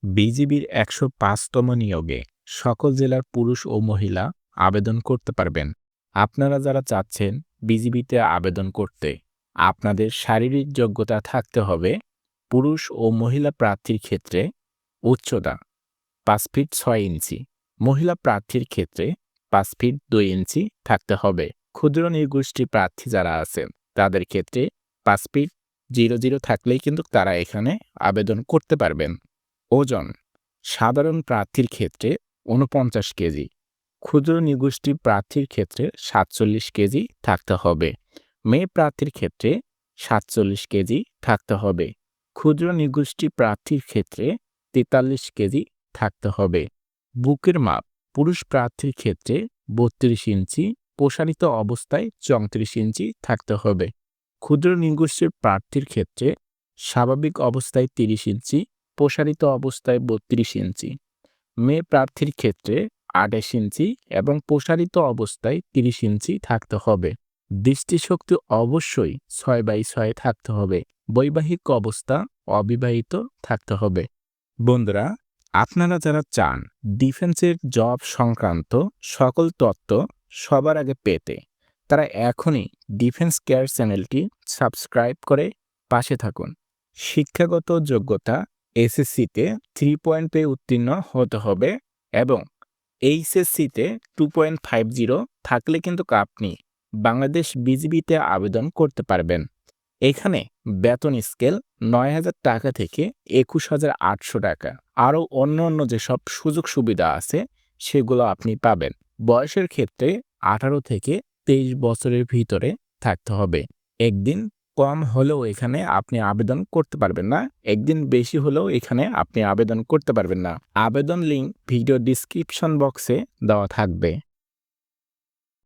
বিজিবির ১০৫তম নিয়োগে সকল জেলার পুরুষ ও মহিলা আবেদন করতে পারবেন। আপনারা যারা চাচ্ছেন বিজিবিতে আবেদন করতে, আপনাদের শারীরিক যোগ্যতা থাকতে হবে পুরুষ ও মহিলা প্রার্থীর ক্ষেত্রে উচ্চতা ৫ ফিট ৬ ইঞ্চি, মহিলা প্রার্থীর ক্ষেত্রে ৫ ফিট ২ ইঞ্চি থাকতে হবে। ক্ষুদ্র নৃগোষ্ঠী প্রার্থী যারা আছেন তাদের ক্ষেত্রে ৫ ফিট ০০ থাকলেই কিন্তু তারা এখানে আবেদন করতে পারবেন। ওজন সাধারণ প্রার্থীর ক্ষেত্রে ৪৯ কেজি, ক্ষুদ্র নৃগোষ্ঠী প্রার্থীর ক্ষেত্রে ৪৭ কেজি থাকতে হবে। মেয়ে প্রার্থীর ক্ষেত্রে ৪৭ কেজি থাকতে হবে। ক্ষুদ্র নৃগোষ্ঠী প্রার্থীর ক্ষেত্রে ৪৩ কেজি থাকতে হবে। বুকের মাপ পুরুষ প্রার্থীর ক্ষেত্রে ৩২ ইঞ্চি, প্রসারিত অবস্থায় ৩৪ ইঞ্চি থাকতে হবে। ক্ষুদ্র নৃগোষ্ঠীর প্রার্থীর ক্ষেত্রে স্বাভাবিক অবস্থায় ৩০ ইঞ্চি, প্রসারিত অবস্থায় ৩২ ইঞ্চি। মেয়ে প্রার্থীর ক্ষেত্রে ২৮ ইঞ্চি এবং প্রসারিত অবস্থায় ৩০ ইঞ্চি থাকতে হবে। দৃষ্টিশক্তি অবশ্যই ৬/৬ থাকতে হবে। বৈবাহিক অবস্থা অবিবাহিত থাকতে হবে। বন্ধুরা, আপনারা যারা চান ডিফেন্সের জব সংক্রান্ত সকল তথ্য সবার আগে পেতে, তারা এখনই ডিফেন্স কেয়ার চ্যানেলটি সাবস্ক্রাইব করে পাশে থাকুন। শিক্ষাগত যোগ্যতা এসএসসিতে 3 পয়েন্ট পেয়ে উত্তীর্ণ হতে হবে এবং এইচএসসিতে 2.50 থাকলে কিন্তু আপনি বাংলাদেশ বিজিবিতে আবেদন করতে পারবেন। এখানে বেতন স্কেল ৯,০০০ টাকা থেকে ২১,৮০০ টাকা। আরও অন্য যেসব সুযোগ সুবিধা আছে সেগুলো আপনি পাবেন। বয়সের ক্ষেত্রে ১৮ থেকে ২৩ বছরের ভিতরে থাকতে হবে। একদিন কম হলেও এখানে আপনি আবেদন করতে পারবেন না, একদিন বেশি হলেও এখানে আপনি আবেদন করতে পারবেন না। আবেদন লিঙ্ক ভিডিও ডিসক্রিপশন বক্সে দেওয়া থাকবে।